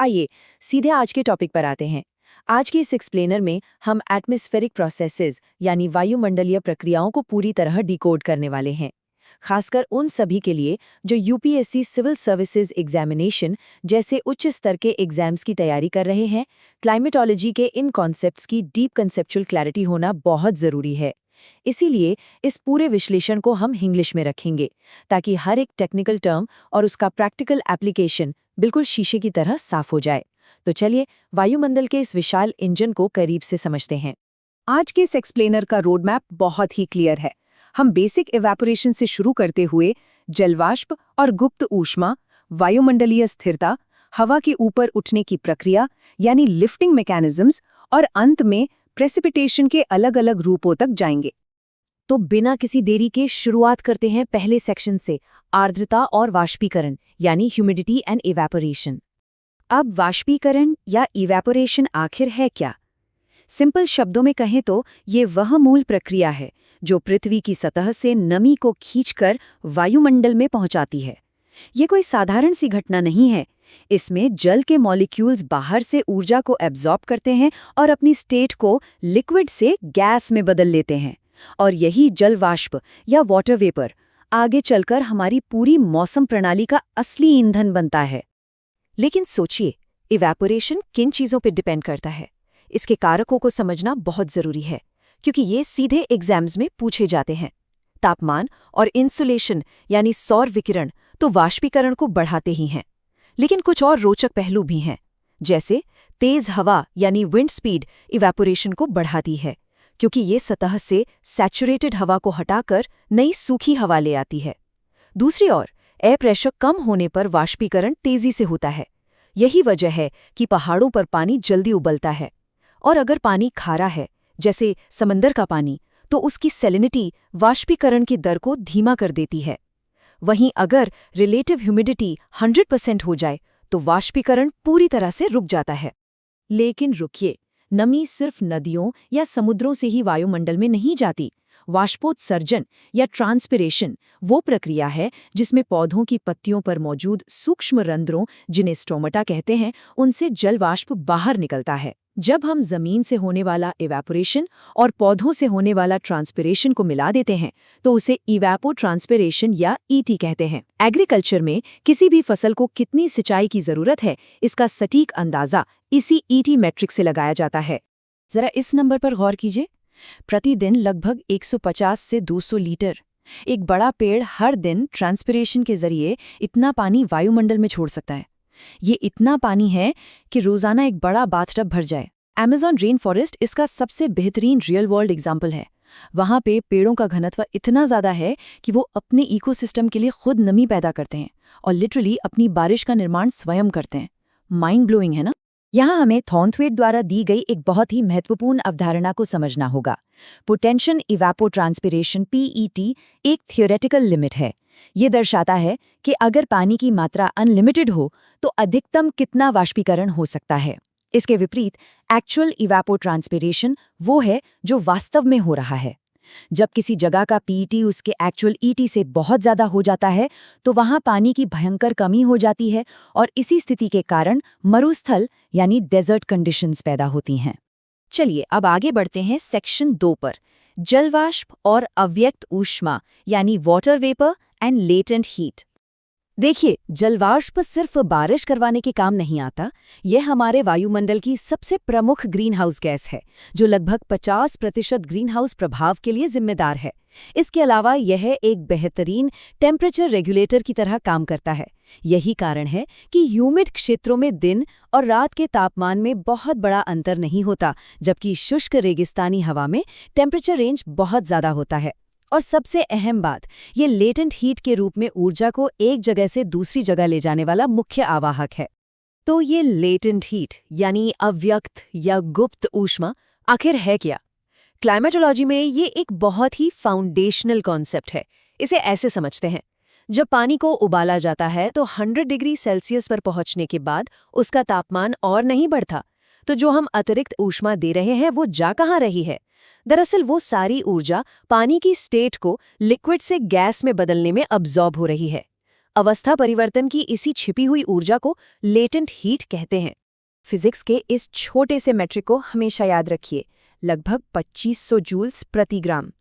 आइए सीधे आज के टॉपिक पर आते हैं। आज के इस एक्सप्लेनर में हम एटमॉस्फेरिक प्रोसेसेस यानी वायुमंडलीय प्रक्रियाओं को पूरी तरह डिकोड करने वाले हैं, खासकर उन सभी के लिए जो यूपीएससी सिविल सर्विसेज एग्जामिनेशन जैसे उच्च स्तर के एग्जाम्स की तैयारी कर रहे हैं। क्लाइमेटोलॉजी के इन कॉन्सेप्ट्स की डीप कंसेप्चुअल क्लैरिटी होना बहुत ज़रूरी है। इसीलिए इस पूरे विश्लेषण को हम इंग्लिश में रखेंगे, ताकि हर एक टेक्निकल टर्म और उसका प्रैक्टिकल एप्लीकेशन बिल्कुल शीशे की तरह साफ हो जाए। तो चलिए वायुमंडल के इस विशाल इंजन को करीब से समझते हैं। आज के इस एक्सप्लेनर का रोड मैप बहुत ही क्लियर है। हम बेसिक इवेपोरेशन से शुरू करते हुए जलवाष्प और गुप्त ऊष्मा, वायुमंडलीय स्थिरता, हवा के ऊपर उठने की प्रक्रिया यानी लिफ्टिंग मैकेनिज्म्स और अंत में प्रेसिपिटेशन के अलग अलग रूपों तक जाएंगे। तो बिना किसी देरी के शुरुआत करते हैं पहले सेक्शन से, आर्द्रता और वाष्पीकरण यानी ह्यूमिडिटी एंड इवेपोरेशन। अब वाष्पीकरण या इवेपोरेशन आखिर है क्या? सिंपल शब्दों में कहें तो ये वह मूल प्रक्रिया है जो पृथ्वी की सतह से नमी को खींचकर वायुमंडल में पहुंचाती है। ये कोई साधारण सी घटना नहीं है। इसमें जल के मॉलिक्यूल्स बाहर से ऊर्जा को एब्जॉर्ब करते हैं और अपनी स्टेट को लिक्विड से गैस में बदल लेते हैं, और यही जल वाष्प या वाटर वेपर आगे चलकर हमारी पूरी मौसम प्रणाली का असली ईंधन बनता है। लेकिन सोचिए, इवेपोरेशन किन चीज़ों पर डिपेंड करता है? इसके कारकों को समझना बहुत ज़रूरी है, क्योंकि ये सीधे एग्जाम्स में पूछे जाते हैं। तापमान और इंसुलेशन यानी सौर विकिरण तो वाष्पीकरण को बढ़ाते ही हैं, लेकिन कुछ और रोचक पहलू भी हैं, जैसे तेज हवा यानी विंड स्पीड इवेपोरेशन को बढ़ाती है, क्योंकि ये सतह से सैचुरेटेड हवा को हटाकर नई सूखी हवा ले आती है। दूसरी ओर एयर प्रेशर कम होने पर वाष्पीकरण तेजी से होता है। यही वजह है कि पहाड़ों पर पानी जल्दी उबलता है, और अगर पानी खारा है जैसे समंदर का पानी, तो उसकी सैलिनिटी वाष्पीकरण की दर को धीमा कर देती है। वहीं अगर रिलेटिव ह्यूमिडिटी 100% हो जाए तो वाष्पीकरण पूरी तरह से रुक जाता है। लेकिन रुकिए, नमी सिर्फ नदियों या समुद्रों से ही वायुमंडल में नहीं जाती। वाष्पोत्सर्जन या ट्रांसपिरेशन वो प्रक्रिया है जिसमें पौधों की पत्तियों पर मौजूद सूक्ष्म रंध्रों, जिन्हें स्टोमेटा कहते हैं, उनसे जल वाष्प बाहर निकलता है। जब हम जमीन से होने वाला इवेपोरेशन और पौधों से होने वाला ट्रांसपिरेशन को मिला देते हैं तो उसे इवेपो ट्रांसपिरेशन या ईटी कहते हैं। एग्रीकल्चर में किसी भी फसल को कितनी सिंचाई की जरूरत है, इसका सटीक अंदाजा इसी ईटी मैट्रिक से लगाया जाता है। जरा इस नंबर पर गौर कीजिए। प्रतिदिन लगभग 150 से 200 लीटर। एक बड़ा पेड़ हर दिन ट्रांसपिरेशन के जरिए इतना पानी वायुमंडल में छोड़ सकता है। ये इतना पानी है कि रोजाना एक बड़ा बाथटब भर जाए। अमेज़न रेन फॉरेस्ट इसका सबसे बेहतरीन रियल वर्ल्ड एग्जाम्पल है। वहाँ पे पेड़ों का घनत्व इतना ज़्यादा है कि वो अपने इकोसिस्टम के लिए खुद नमी पैदा करते हैं और लिटरली अपनी बारिश का निर्माण स्वयं करते हैं। माइंड ब्लोइंग है ना? यहाँ हमें थॉर्नथवेट द्वारा दी गई एक बहुत ही महत्वपूर्ण अवधारणा को समझना होगा। पोटेंशियल इवेपोट्रांसपिरेशन (पीईटी) एक थियोरेटिकल लिमिट है। ये दर्शाता है कि अगर पानी की मात्रा अनलिमिटेड हो तो अधिकतम कितना वाष्पीकरण हो सकता है। इसके विपरीत एक्चुअल इवेपोट्रांसपिरेशन वो है जो वास्तव में हो रहा है। जब किसी जगह का पीईटी उसके एक्चुअल ईटी से बहुत ज़्यादा हो जाता है तो वहाँ पानी की भयंकर कमी हो जाती है, और इसी स्थिति के कारण मरुस्थल यानी डेजर्ट कंडीशंस पैदा होती हैं। चलिए अब आगे बढ़ते हैं सेक्शन 2 पर, जलवाष्प और अव्यक्त ऊष्मा यानी water vapour and latent heat. देखिए, जलवाष्प सिर्फ बारिश करवाने के काम नहीं आता। यह हमारे वायुमंडल की सबसे प्रमुख ग्रीन हाउस गैस है, जो लगभग 50% ग्रीन हाउस प्रभाव के लिए जिम्मेदार है। इसके अलावा यह एक बेहतरीन टेम्परेचर रेगुलेटर की तरह काम करता है। यही कारण है कि ह्यूमिड क्षेत्रों में दिन और रात के तापमान में बहुत बड़ा अंतर नहीं होता, जबकि शुष्क रेगिस्तानी हवा में टेम्परेचर रेंज बहुत ज़्यादा होता है। और सबसे अहम बात, ये लेटेंट हीट के रूप में ऊर्जा को एक जगह से दूसरी जगह ले जाने वाला मुख्य आवाहक है। तो ये लेटेंट हीट यानी अव्यक्त या गुप्त ऊष्मा आखिर है क्या? क्लाइमेटोलॉजी में ये एक बहुत ही फाउंडेशनल कॉन्सेप्ट है। इसे ऐसे समझते हैं, जब पानी को उबाला जाता है तो 100 डिग्री सेल्सियस पर पहुंचने के बाद उसका तापमान और नहीं बढ़ता, तो जो हम अतिरिक्त ऊष्मा दे रहे हैं वो जा कहाँ रही है? दरअसल वो सारी ऊर्जा पानी की स्टेट को लिक्विड से गैस में बदलने में अब्जॉर्ब हो रही है। अवस्था परिवर्तन की इसी छिपी हुई ऊर्जा को लेटेंट हीट कहते हैं। फिजिक्स के इस छोटे से मेट्रिक को हमेशा याद रखिए, लगभग 2500 जूल्स प्रति ग्राम।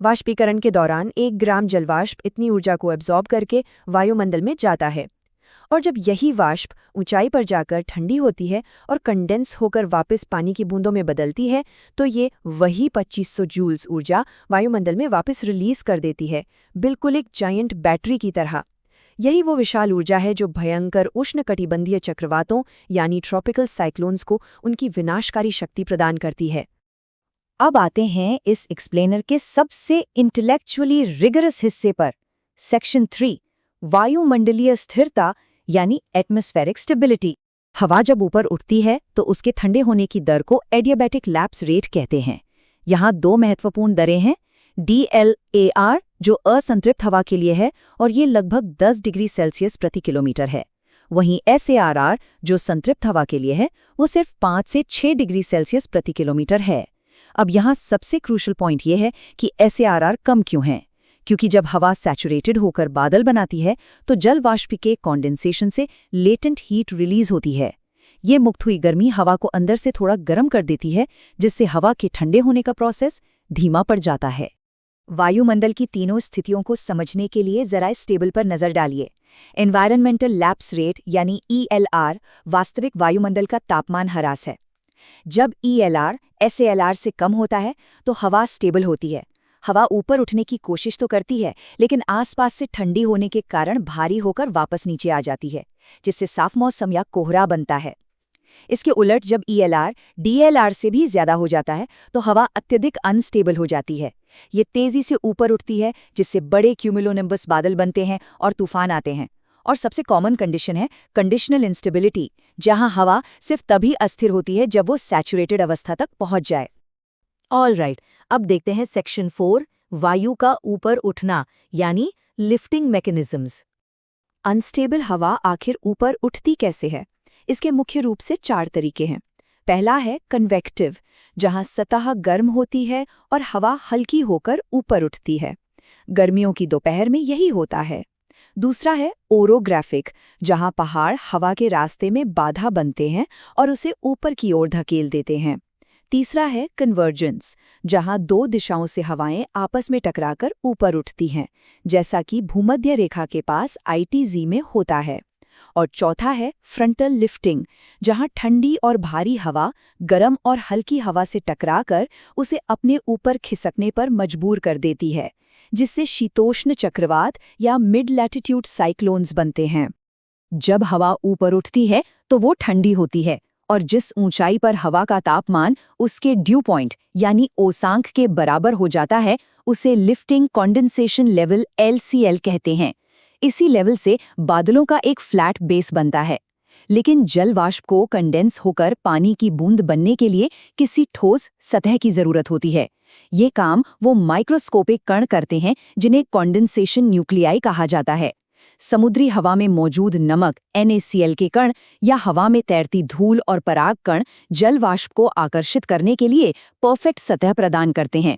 वाष्पीकरण के दौरान 1 ग्राम जलवाष्प इतनी ऊर्जा को एब्जॉर्ब करके वायुमंडल में जाता है, और जब यही वाष्प ऊंचाई पर जाकर ठंडी होती है और कंडेंस होकर वापस पानी की बूंदों में बदलती है, तो ये वही 2500 जूल्स ऊर्जा वायुमंडल में वापस रिलीज कर देती है, बिल्कुल एक जायंट बैटरी की तरह। यही वो विशाल ऊर्जा है जो भयंकर उष्णकटिबंधीय चक्रवातों यानी ट्रॉपिकल साइक्लोन्स को उनकी विनाशकारी शक्ति प्रदान करती है। अब आते हैं इस एक्सप्लेनर के सबसे इंटेलेक्चुअली रिगरस हिस्से पर, सेक्शन 3, वायुमंडलीय स्थिरता यानी एटमॉस्फेरिक स्टेबिलिटी। हवा जब ऊपर उठती है तो उसके ठंडे होने की दर को एडियाबैटिक लैप्स रेट कहते हैं। यहाँ 2 महत्वपूर्ण दरें हैं, DLAR जो असंतृप्त हवा के लिए है और ये लगभग 10 डिग्री सेल्सियस प्रति किलोमीटर है। वहीं SARR जो संतृप्त हवा के लिए है, वो सिर्फ 5 से 6 डिग्री सेल्सियस प्रति किलोमीटर है। अब यहाँ सबसे क्रूशल पॉइंट ये है कि SARR कम क्यों है, क्योंकि जब हवा सैचुरेटेड होकर बादल बनाती है तो जल वाष्प के कॉन्डेंसेशन से लेटेंट हीट रिलीज होती है। ये मुक्त हुई गर्मी हवा को अंदर से थोड़ा गर्म कर देती है, जिससे हवा के ठंडे होने का प्रोसेस धीमा पड़ जाता है। वायुमंडल की तीनों स्थितियों को समझने के लिए जरा इस टेबल पर नजर डालिए। एनवायरनमेंटल लैप्स रेट यानी ELR वास्तविक वायुमंडल का तापमान ह्रास है। जब ELR SALR से कम होता है तो हवा स्टेबल होती है। हवा ऊपर उठने की कोशिश तो करती है, लेकिन आसपास से ठंडी होने के कारण भारी होकर वापस नीचे आ जाती है, जिससे साफ मौसम या कोहरा बनता है। इसके उलट जब ELR DLR से भी ज्यादा हो जाता है तो हवा अत्यधिक अनस्टेबल हो जाती है। ये तेजी से ऊपर उठती है, जिससे बड़े क्यूमुलोनिम्बस बादल बनते हैं और तूफान आते हैं। और सबसे कॉमन कंडीशन है कंडीशनल इंस्टेबिलिटी, जहां हवा सिर्फ तभी अस्थिर होती है जब वो सैचुरेटेड अवस्था तक पहुंच जाए। ऑल राइट, अब देखते हैं सेक्शन 4, वायु का ऊपर उठना यानी लिफ्टिंग मैकेनिज्म्स। अनस्टेबल हवा आखिर ऊपर उठती कैसे है? इसके मुख्य रूप से 4 तरीके हैं। पहला है कन्वेक्टिव, जहां सतह गर्म होती है और हवा हल्की होकर ऊपर उठती है। गर्मियों की दोपहर में यही होता है। दूसरा है ओरोग्राफिक, जहां पहाड़ हवा के रास्ते में बाधा बनते हैं और उसे ऊपर की ओर धकेल देते हैं। तीसरा है कन्वर्जेंस, जहां 2 दिशाओं से हवाएं आपस में टकराकर ऊपर उठती हैं, जैसा कि भूमध्य रेखा के पास ITZ में होता है। और चौथा है फ्रंटल लिफ्टिंग, जहां ठंडी और भारी हवा गर्म और हल्की हवा से टकराकर उसे अपने ऊपर खिसकने पर मजबूर कर देती है, जिससे शीतोष्ण चक्रवात या मिड लैटिट्यूड साइक्लोन्स बनते हैं। जब हवा ऊपर उठती है तो वो ठंडी होती है, और जिस ऊंचाई पर हवा का तापमान उसके ड्यू पॉइंट यानी ओसांक के बराबर हो जाता है, उसे लिफ्टिंग कॉन्डेंसेशन लेवल LCL कहते हैं। इसी लेवल से बादलों का एक फ्लैट बेस बनता है। लेकिन जल वाष्प को कंडेंस होकर पानी की बूंद बनने के लिए किसी ठोस सतह की जरूरत होती है। ये काम वो माइक्रोस्कोपिक कण करते हैं, जिन्हें कॉन्डेंसेशन न्यूक्लियाई कहा जाता है। समुद्री हवा में मौजूद नमक NaCl के कण या हवा में तैरती धूल और पराग कण जल वाष्प को आकर्षित करने के लिए परफेक्ट सतह प्रदान करते हैं।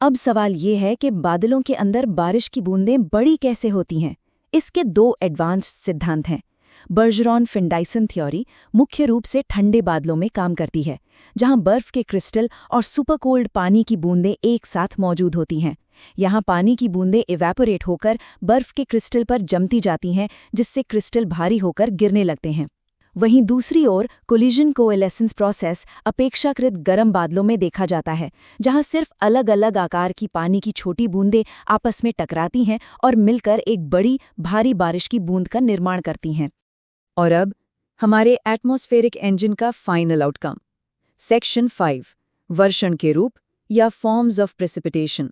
अब सवाल ये है कि बादलों के अंदर बारिश की बूंदें बड़ी कैसे होती हैं? इसके 2 एडवांस्ड सिद्धांत हैं। बर्जरॉन-फिन-डायसन थ्योरी मुख्य रूप से ठंडे बादलों में काम करती है, जहां बर्फ के क्रिस्टल और सुपरकोल्ड पानी की बूंदें एक साथ मौजूद होती हैं। यहाँ पानी की बूंदें इवेपोरेट होकर बर्फ के क्रिस्टल पर जमती जाती हैं, जिससे क्रिस्टल भारी होकर गिरने लगते हैं। वहीं दूसरी ओर कोलिजन कोएलेसेंस प्रोसेस अपेक्षाकृत गर्म बादलों में देखा जाता है, जहां सिर्फ अलग अलग आकार की पानी की छोटी बूंदें आपस में टकराती हैं और मिलकर एक बड़ी भारी बारिश की बूंद का निर्माण करती हैं। और अब हमारे एटमॉस्फेरिक इंजन का फाइनल आउटकम, सेक्शन 5, वर्षण के रूप या फॉर्म्स ऑफ प्रेसिपिटेशन।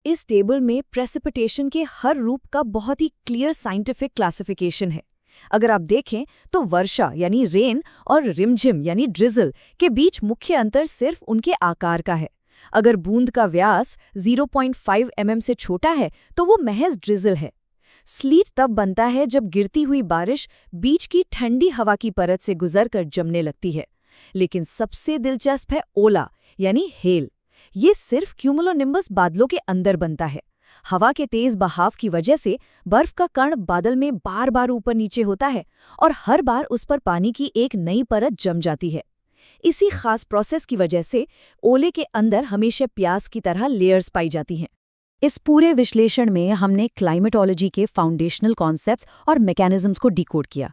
इस टेबल में प्रेसिपिटेशन के हर रूप का बहुत ही क्लियर साइंटिफिक क्लासिफिकेशन है। अगर आप देखें तो वर्षा यानी रेन और रिमझिम यानी ड्रिजल के बीच मुख्य अंतर सिर्फ उनके आकार का है। अगर बूंद का व्यास 0.5 mm से छोटा है तो वो महज ड्रिजल है। स्लीट तब बनता है जब गिरती हुई बारिश बीच की ठंडी हवा की परत से गुजरकर जमने लगती है। लेकिन सबसे दिलचस्प है ओला यानी हेल। ये सिर्फ क्यूमुलोनिम्बस बादलों के अंदर बनता है। हवा के तेज बहाव की वजह से बर्फ का कण बादल में बार बार ऊपर नीचे होता है और हर बार उस पर पानी की एक नई परत जम जाती है। इसी खास प्रोसेस की वजह से ओले के अंदर हमेशा प्यास की तरह लेयर्स पाई जाती हैं। इस पूरे विश्लेषण में हमने क्लाइमेटोलॉजी के फाउंडेशनल कॉन्सेप्ट्स और मैकेनिज्म्स को डिकोड किया।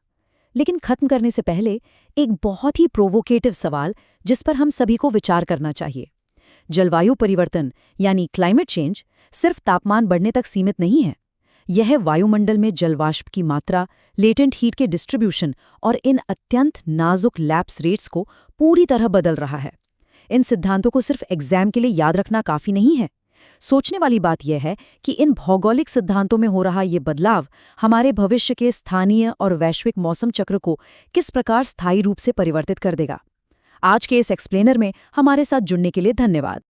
लेकिन खत्म करने से पहले एक बहुत ही प्रोवोकेटिव सवाल जिस पर हम सभी को विचार करना चाहिए। जलवायु परिवर्तन यानी क्लाइमेट चेंज सिर्फ तापमान बढ़ने तक सीमित नहीं है। यह वायुमंडल में जलवाष्प की मात्रा, लेटेंट हीट के डिस्ट्रीब्यूशन और इन अत्यंत नाजुक लैप्स रेट्स को पूरी तरह बदल रहा है। इन सिद्धांतों को सिर्फ एग्जाम के लिए याद रखना काफी नहीं है। सोचने वाली बात यह है कि इन भौगोलिक सिद्धांतों में हो रहा ये बदलाव हमारे भविष्य के स्थानीय और वैश्विक मौसम चक्र को किस प्रकार स्थायी रूप से परिवर्तित कर देगा। आज के इस एक्सप्लेनर में हमारे साथ जुड़ने के लिए धन्यवाद।